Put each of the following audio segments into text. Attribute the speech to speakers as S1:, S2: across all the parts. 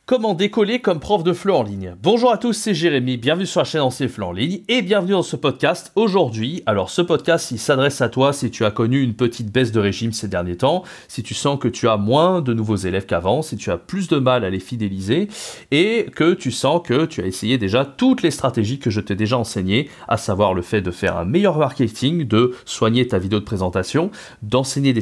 S1: Comment décoller comme prof de FLE en ligne? Bonjour à tous, c'est Jérémy, bienvenue sur la chaîne Ancien FLE en ligne et bienvenue dans ce podcast aujourd'hui. Alors ce podcast, il s'adresse à toi si tu as connu une petite baisse de régime ces derniers temps, si tu sens que tu as moins de nouveaux élèves qu'avant, si tu as plus de mal à les fidéliser et que tu sens que tu as essayé déjà toutes les stratégies que je t'ai déjà enseignées, à savoir le fait de faire un meilleur marketing, de soigner ta vidéo de présentation, d'enseigner des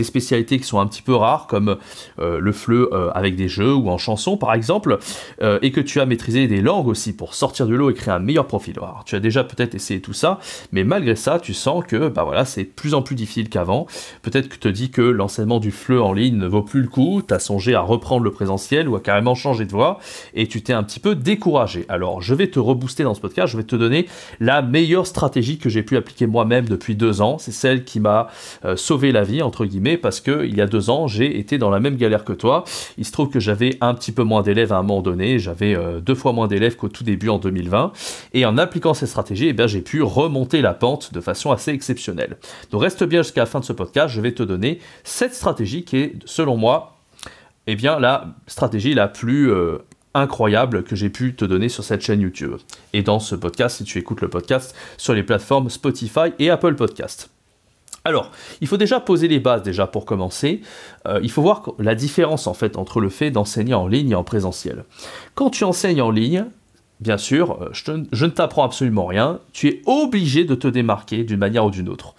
S1: spécialités qui sont un petit peu rares comme le FLE avec des jeux ou en chanson par exemple, et que tu as maîtrisé des langues aussi pour sortir du lot et créer un meilleur profil. Alors, tu as déjà peut-être essayé tout ça, mais malgré ça, tu sens que c'est de plus en plus difficile qu'avant. Peut-être que tu te dis que l'enseignement du FLE en ligne ne vaut plus le coup, tu as songé à reprendre le présentiel ou à carrément changer de voie, et tu t'es un petit peu découragé. Alors, je vais te rebooster dans ce podcast, je vais te donner la meilleure stratégie que j'ai pu appliquer moi-même depuis 2 ans. C'est celle qui m'a sauvé la vie, entre guillemets, parce que il y a 2 ans, j'ai été dans la même galère que toi. Il se trouve que j'avais un petit peu moins d'élèves à un moment donné, j'avais 2 fois moins d'élèves qu'au tout début en 2020, et en appliquant ces stratégies, j'ai pu remonter la pente de façon assez exceptionnelle. Donc reste bien jusqu'à la fin de ce podcast, je vais te donner cette stratégie qui est, selon moi, la stratégie la plus incroyable que j'ai pu te donner sur cette chaîne YouTube. Et dans ce podcast, si tu écoutes le podcast sur les plateformes Spotify et Apple Podcast. Alors, il faut déjà poser les bases pour commencer. Il faut voir la différence en fait entre le fait d'enseigner en ligne et en présentiel. Quand tu enseignes en ligne, bien sûr, je ne t'apprends absolument rien. Tu es obligé de te démarquer d'une manière ou d'une autre.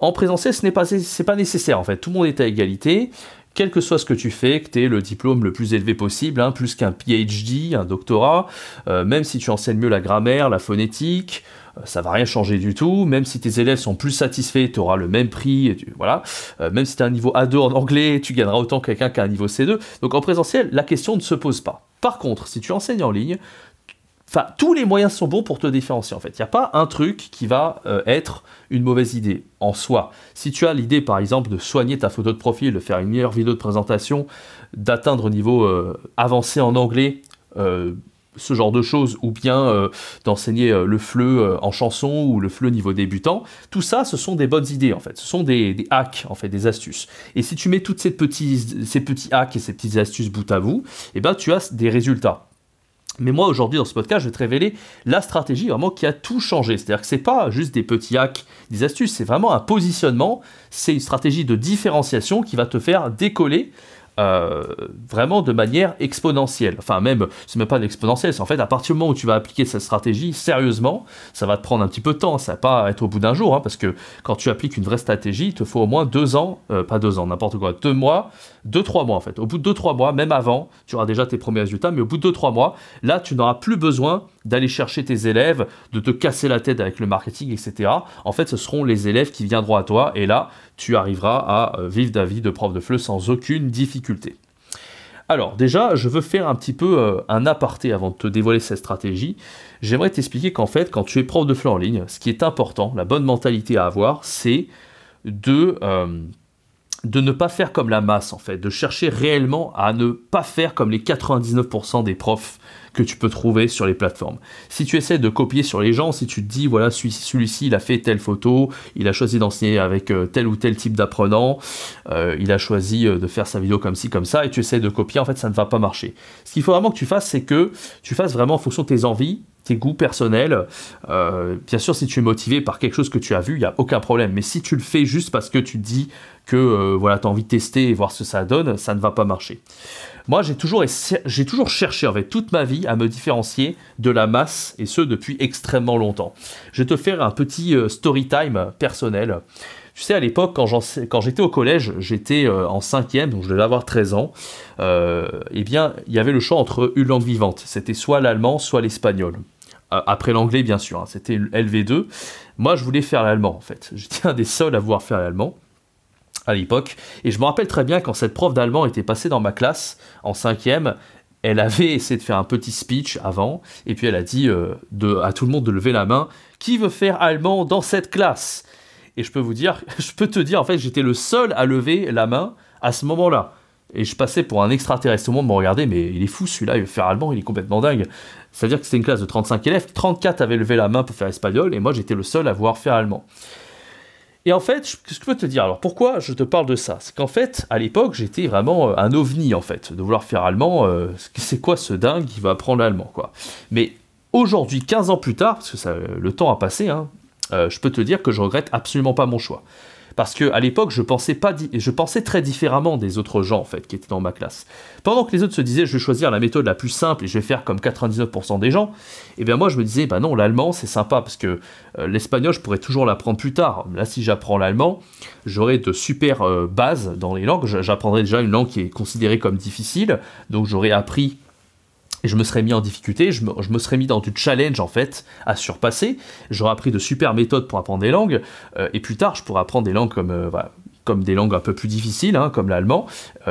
S1: En présentiel, c'est pas nécessaire en fait. Tout le monde est à égalité. Quel que soit ce que tu fais, que tu aies le diplôme le plus élevé possible, plus qu'un PhD, un doctorat, même si tu enseignes mieux la grammaire, la phonétique, ça va rien changer du tout. Même si tes élèves sont plus satisfaits, tu auras le même prix. Même si tu as un niveau A2 en anglais, tu gagneras autant que quelqu'un qui a un niveau C2. Donc en présentiel, la question ne se pose pas. Par contre, si tu enseignes en ligne, tous les moyens sont bons pour te différencier en fait. Il n'y a pas un truc qui va être une mauvaise idée en soi. Si tu as l'idée par exemple de soigner ta photo de profil, de faire une meilleure vidéo de présentation, d'atteindre un niveau avancé en anglais, ce genre de choses, ou bien d'enseigner le FLE en chanson ou le FLE niveau débutant, tout ça ce sont des bonnes idées en fait. Ce sont des hacks en fait, des astuces. Et si tu mets toutes ces petits hacks et ces petites astuces bout à bout, tu as des résultats. Mais moi, aujourd'hui, dans ce podcast, je vais te révéler la stratégie vraiment qui a tout changé. C'est-à-dire que ce n'est pas juste des petits hacks, des astuces, c'est vraiment un positionnement, c'est une stratégie de différenciation qui va te faire décoller vraiment de manière exponentielle. Enfin même, c'est même pas exponentielle, c'est en fait à partir du moment où tu vas appliquer cette stratégie sérieusement, ça va te prendre un petit peu de temps, ça va pas être au bout d'un jour, parce que quand tu appliques une vraie stratégie, il te faut au moins 2 ans, pas 2 ans, n'importe quoi, 2 mois, 2-3 mois en fait. Au bout de 2-3 mois, même avant, tu auras déjà tes premiers résultats, mais au bout de 2-3 mois, là tu n'auras plus besoin d'aller chercher tes élèves, de te casser la tête avec le marketing, etc. En fait, ce seront les élèves qui viendront à toi, et là, tu arriveras à vivre ta vie de prof de FLE sans aucune difficulté. Alors déjà, je veux faire un petit peu un aparté avant de te dévoiler cette stratégie. J'aimerais t'expliquer qu'en fait, quand tu es prof de FLE en ligne, ce qui est important, la bonne mentalité à avoir, c'est de ne pas faire comme la masse en fait, de chercher réellement à ne pas faire comme les 99% des profs que tu peux trouver sur les plateformes. Si tu essaies de copier sur les gens, si tu te dis voilà celui-ci il a fait telle photo, il a choisi d'enseigner avec tel ou tel type d'apprenant, il a choisi de faire sa vidéo comme ci comme ça, et tu essaies de copier, en fait ça ne va pas marcher. Ce qu'il faut vraiment que tu fasses, c'est que tu fasses vraiment en fonction de tes envies, tes goûts personnels. Bien sûr, si tu es motivé par quelque chose que tu as vu, il n'y a aucun problème. Mais si tu le fais juste parce que tu te dis que tu as envie de tester et voir ce que ça donne, ça ne va pas marcher. Moi, j'ai toujours cherché en fait, toute ma vie à me différencier de la masse, et ce depuis extrêmement longtemps. Je vais te faire un petit story time personnel. Tu sais, à l'époque, quand j'étais au collège, j'étais en 5e, donc je devais avoir 13 ans, il y avait le choix entre une langue vivante. C'était soit l'allemand, soit l'espagnol. Après l'anglais, bien sûr, c'était LV2. Moi, je voulais faire l'allemand, en fait. J'étais un des seuls à vouloir faire l'allemand à l'époque. Et je me rappelle très bien quand cette prof d'allemand était passée dans ma classe en 5e, elle avait essayé de faire un petit speech avant, et puis elle a dit à tout le monde de lever la main. Qui veut faire allemand dans cette classe? Et je peux te dire, en fait, j'étais le seul à lever la main à ce moment-là. Et je passais pour un extraterrestre. Tout le monde me regardait, mais il est fou celui-là, il veut faire allemand, il est complètement dingue. C'est-à-dire que c'était une classe de 35 élèves, 34 avaient levé la main pour faire espagnol, et moi j'étais le seul à vouloir faire allemand. Et en fait, ce que je peux te dire, alors pourquoi je te parle de ça? C'est qu'en fait, à l'époque, j'étais vraiment un ovni, en fait, de vouloir faire allemand. C'est quoi ce dingue qui va apprendre l'allemand, quoi? Mais aujourd'hui, 15 ans plus tard, parce que le temps a passé, hein, je peux te dire que je regrette absolument pas mon choix. Parce qu'à l'époque, je pensais très différemment des autres gens, en fait, qui étaient dans ma classe. Pendant que les autres se disaient, je vais choisir la méthode la plus simple et je vais faire comme 99% des gens, et bien moi, je me disais, bah non, l'allemand, c'est sympa, parce que l'espagnol, je pourrais toujours l'apprendre plus tard. Là, si j'apprends l'allemand, j'aurai de super bases dans les langues. J'apprendrai déjà une langue qui est considérée comme difficile, donc j'aurais appris. Et je me serais mis en difficulté, je me serais mis dans du challenge en fait à surpasser. J'aurais appris de super méthodes pour apprendre des langues. Et plus tard, je pourrais apprendre des langues comme des langues un peu plus difficiles, hein, comme l'allemand.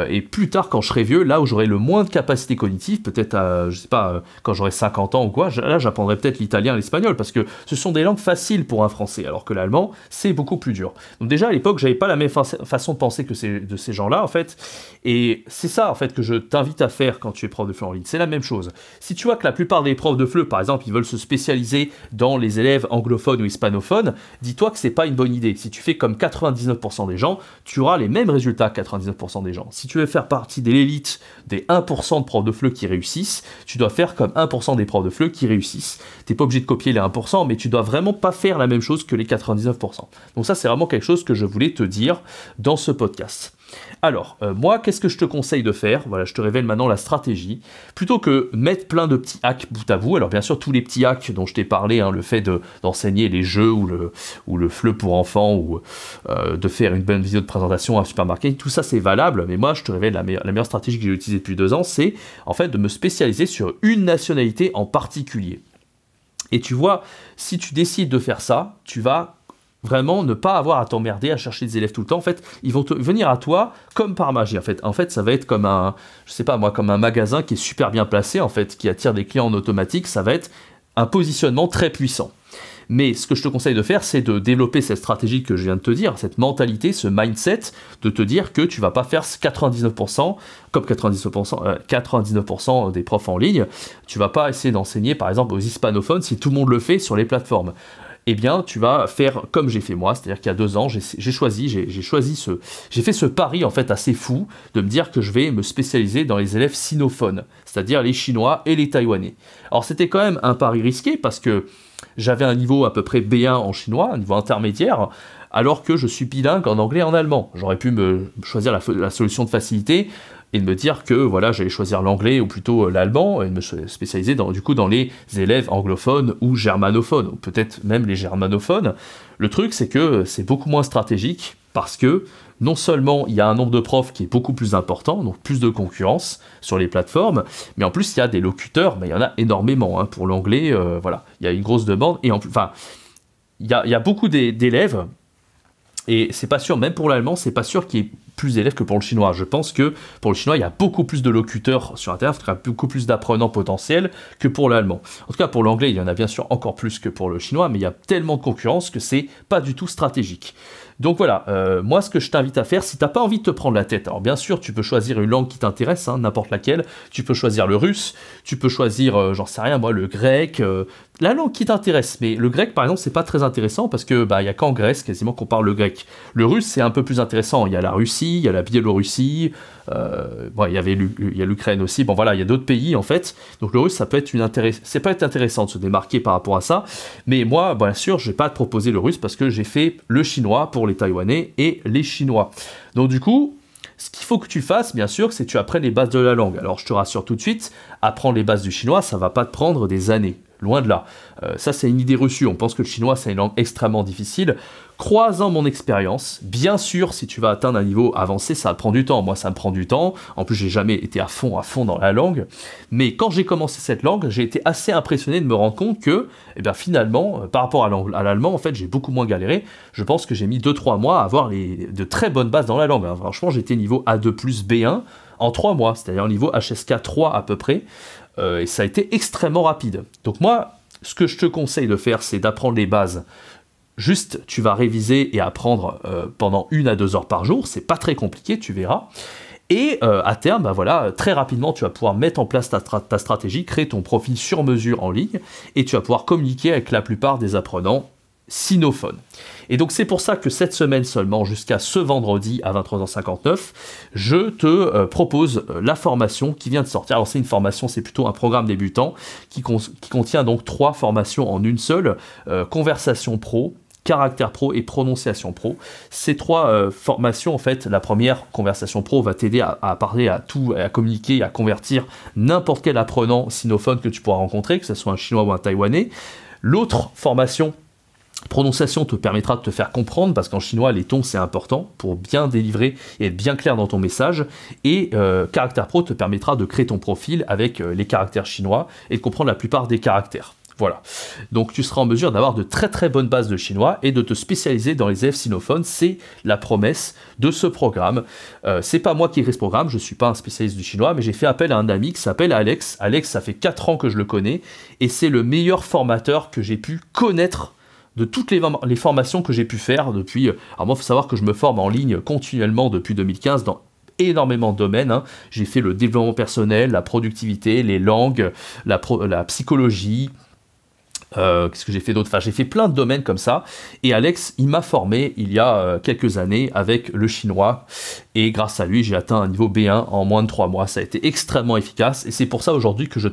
S1: Et plus tard, quand je serai vieux, là où j'aurai le moins de capacité cognitive, peut-être, je sais pas, quand j'aurai 50 ans ou quoi, là j'apprendrai peut-être l'italien et l'espagnol, parce que ce sont des langues faciles pour un Français, alors que l'allemand, c'est beaucoup plus dur. Donc déjà, à l'époque, j'avais pas la même façon de penser que de ces gens-là, en fait. Et c'est ça, en fait, que je t'invite à faire quand tu es prof de FLE en ligne. C'est la même chose. Si tu vois que la plupart des profs de FLE, par exemple, ils veulent se spécialiser dans les élèves anglophones ou hispanophones, dis-toi que c'est pas une bonne idée. Si tu fais comme 99% des gens, tu auras les mêmes résultats que 99% des gens. Si tu veux faire partie de l'élite des 1% de profs de FLE qui réussissent, tu dois faire comme 1% des profs de FLE qui réussissent. Tu n'es pas obligé de copier les 1%, mais tu dois vraiment pas faire la même chose que les 99%. Donc ça, c'est vraiment quelque chose que je voulais te dire dans ce podcast. Alors, moi, qu'est-ce que je te conseille de faire? Voilà, je te révèle maintenant la stratégie. Plutôt que mettre plein de petits hacks bout à bout, alors bien sûr, tous les petits hacks dont je t'ai parlé, hein, le fait d'enseigner les jeux ou le FLE pour enfants, ou de faire une bonne vidéo de présentation à supermarket, tout ça, c'est valable, mais moi, je te révèle la meilleure stratégie que j'ai utilisée depuis 2 ans, c'est en fait de me spécialiser sur une nationalité en particulier. Et tu vois, si tu décides de faire ça, tu vas vraiment ne pas avoir à t'emmerder à chercher des élèves tout le temps. En fait, ils vont venir à toi comme par magie. En fait, ça va être comme comme un magasin qui est super bien placé, en fait, qui attire des clients en automatique. Ça va être un positionnement très puissant. Mais ce que je te conseille de faire, c'est de développer cette stratégie que je viens de te dire, cette mentalité, ce mindset, de te dire que tu vas pas faire 99%, comme 99% des profs en ligne. Tu vas pas essayer d'enseigner, par exemple, aux hispanophones si tout le monde le fait sur les plateformes. Eh bien, tu vas faire comme j'ai fait moi, c'est-à-dire qu'il y a 2 ans, j'ai fait ce pari en fait assez fou de me dire que je vais me spécialiser dans les élèves sinophones, c'est-à-dire les Chinois et les Taïwanais. Alors c'était quand même un pari risqué parce que j'avais un niveau à peu près B1 en chinois, un niveau intermédiaire, alors que je suis bilingue en anglais et en allemand. J'aurais pu me choisir la solution de facilité et de me dire que voilà, j'allais choisir l'anglais ou plutôt l'allemand et de me spécialiser dans les élèves anglophones ou germanophones, ou peut-être même les germanophones. Le truc, c'est que c'est beaucoup moins stratégique parce que non seulement il y a un nombre de profs qui est beaucoup plus important, donc plus de concurrence sur les plateformes, mais en plus il y a des locuteurs, il y en a énormément, hein, pour l'anglais, voilà, il y a une grosse demande, et en plus, enfin, il y a beaucoup d'élèves. Et c'est pas sûr, même pour l'allemand, c'est pas sûr qu'il y ait plus d'élèves que pour le chinois. Je pense que pour le chinois, il y a beaucoup plus de locuteurs sur Internet, il y a beaucoup plus d'apprenants potentiels que pour l'allemand. En tout cas, pour l'anglais, il y en a bien sûr encore plus que pour le chinois, mais il y a tellement de concurrence que c'est pas du tout stratégique. Donc voilà, moi ce que je t'invite à faire, si t'as pas envie de te prendre la tête, alors bien sûr tu peux choisir une langue qui t'intéresse, hein, n'importe laquelle, tu peux choisir le russe, tu peux choisir, j'en sais rien moi, le grec, la langue qui t'intéresse, mais le grec par exemple c'est pas très intéressant parce que il y a qu'en Grèce quasiment qu'on parle le grec. Le russe c'est un peu plus intéressant, il y a la Russie, il y a la Biélorussie, il y a l'Ukraine aussi, bon voilà, il y a d'autres pays en fait, donc le russe ça peut être intéressant de se démarquer par rapport à ça, mais moi bien sûr je vais pas te proposer le russe parce que j'ai fait le chinois pour les Taïwanais et les Chinois. Donc du coup, ce qu'il faut que tu fasses, bien sûr, c'est que tu apprennes les bases de la langue. Alors je te rassure tout de suite, apprendre les bases du chinois, ça va pas te prendre des années. Loin de là. Ça, c'est une idée reçue. On pense que le chinois, c'est une langue extrêmement difficile. Croisant mon expérience, bien sûr, si tu vas atteindre un niveau avancé, ça prend du temps. Moi, ça me prend du temps. En plus, j'ai jamais été à fond dans la langue. Mais quand j'ai commencé cette langue, j'ai été assez impressionné de me rendre compte que, finalement, par rapport à l'allemand, en fait, j'ai beaucoup moins galéré. Je pense que j'ai mis 2-3 mois à avoir de très bonnes bases dans la langue. Franchement, j'étais niveau A2 plus B1 en 3 mois, c'est-à-dire niveau HSK 3 à peu près. Et ça a été extrêmement rapide. Donc moi, ce que je te conseille de faire, c'est d'apprendre les bases. Juste, tu vas réviser et apprendre pendant 1 à 2 heures par jour. C'est pas très compliqué, tu verras. Et à terme, très rapidement, tu vas pouvoir mettre en place ta stratégie, créer ton profil sur mesure en ligne, et tu vas pouvoir communiquer avec la plupart des apprenants sinophones. Et donc c'est pour ça que cette semaine seulement, jusqu'à ce vendredi à 23h59, je te propose la formation qui vient de sortir. Alors c'est une formation, c'est plutôt un programme débutant qui contient donc 3 formations en une seule, conversation pro, caractère pro et prononciation pro. Ces 3 formations, en fait, la première, conversation pro, va t'aider à parler, à tout, à communiquer, à convertir n'importe quel apprenant sinophone que tu pourras rencontrer, que ce soit un chinois ou un taïwanais. L'autre formation, prononciation, te permettra de te faire comprendre, parce qu'en chinois, les tons, c'est important pour bien délivrer et être bien clair dans ton message. Et caractère pro te permettra de créer ton profil avec les caractères chinois et de comprendre la plupart des caractères. Voilà, donc tu seras en mesure d'avoir de très très bonnes bases de chinois et de te spécialiser dans les élèves sinophones. C'est la promesse de ce programme. C'est pas moi qui ai créé ce programme, je suis pas un spécialiste du chinois, mais j'ai fait appel à un ami qui s'appelle Alex. Alex, ça fait 4 ans que je le connais et c'est le meilleur formateur que j'ai pu connaître de toutes les formations que j'ai pu faire depuis. Alors moi, il faut savoir que je me forme en ligne continuellement depuis 2015 dans énormément de domaines, hein. J'ai fait le développement personnel, la productivité, les langues, la psychologie. Qu'est-ce que j'ai fait d'autre? Enfin, j'ai fait plein de domaines comme ça. Et Alex, il m'a formé il y a quelques années avec le chinois. Et grâce à lui, j'ai atteint un niveau B1 en moins de 3 mois. Ça a été extrêmement efficace. Et c'est pour ça aujourd'hui que je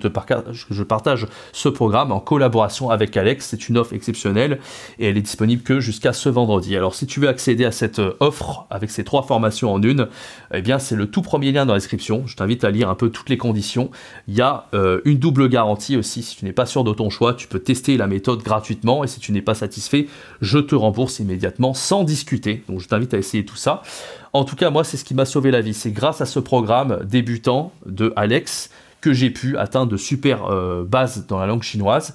S1: partage ce programme en collaboration avec Alex. C'est une offre exceptionnelle et elle est disponible que jusqu'à ce vendredi. Alors, si tu veux accéder à cette offre avec ces 3 formations en une, eh bien, c'est le tout premier lien dans la description. Je t'invite à lire un peu toutes les conditions. Il y a une double garantie aussi. Si tu n'es pas sûr de ton choix, tu peux tester la méthode gratuitement et si tu n'es pas satisfait, je te rembourse immédiatement sans discuter. Donc je t'invite à essayer tout ça. En tout cas, moi, c'est ce qui m'a sauvé la vie. C'est grâce à ce programme débutant de Alex que j'ai pu atteindre de super bases dans la langue chinoise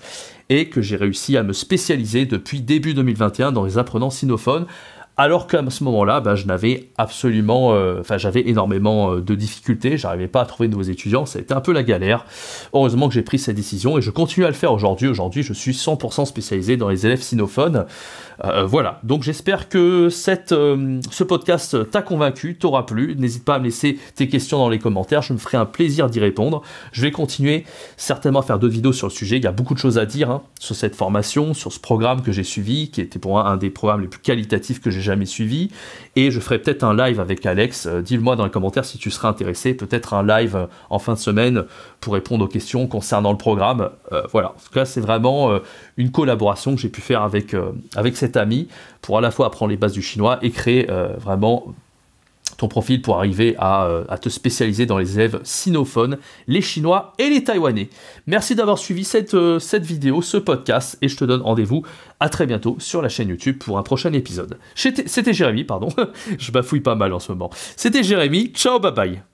S1: et que j'ai réussi à me spécialiser depuis début 2021 dans les apprenants sinophones. Alors qu'à ce moment-là, je n'avais absolument, j'avais énormément de difficultés, j'arrivais pas à trouver de nouveaux étudiants, ça a été un peu la galère. Heureusement que j'ai pris cette décision et je continue à le faire aujourd'hui. Aujourd'hui, je suis 100% spécialisé dans les élèves sinophones. Voilà, donc j'espère que ce podcast t'a convaincu, t'aura plu. N'hésite pas à me laisser tes questions dans les commentaires, je me ferai un plaisir d'y répondre. Je vais continuer certainement à faire d'autres vidéos sur le sujet, il y a beaucoup de choses à dire sur cette formation, sur ce programme que j'ai suivi, qui était pour moi un des programmes les plus qualitatifs que j'ai jamais suivi, et je ferai peut-être un live avec Alex. Dis-le-moi dans les commentaires si tu seras intéressé, peut-être un live en fin de semaine pour répondre aux questions concernant le programme. Voilà, en tout cas c'est vraiment une collaboration que j'ai pu faire avec cet ami pour à la fois apprendre les bases du chinois et créer vraiment ton profil pour arriver à te spécialiser dans les élèves sinophones, les chinois et les taïwanais. Merci d'avoir suivi cette vidéo, ce podcast, et je te donne rendez-vous à très bientôt sur la chaîne YouTube pour un prochain épisode. C'était Jérémy, pardon, je bafouille pas mal en ce moment. C'était Jérémy, ciao, bye bye.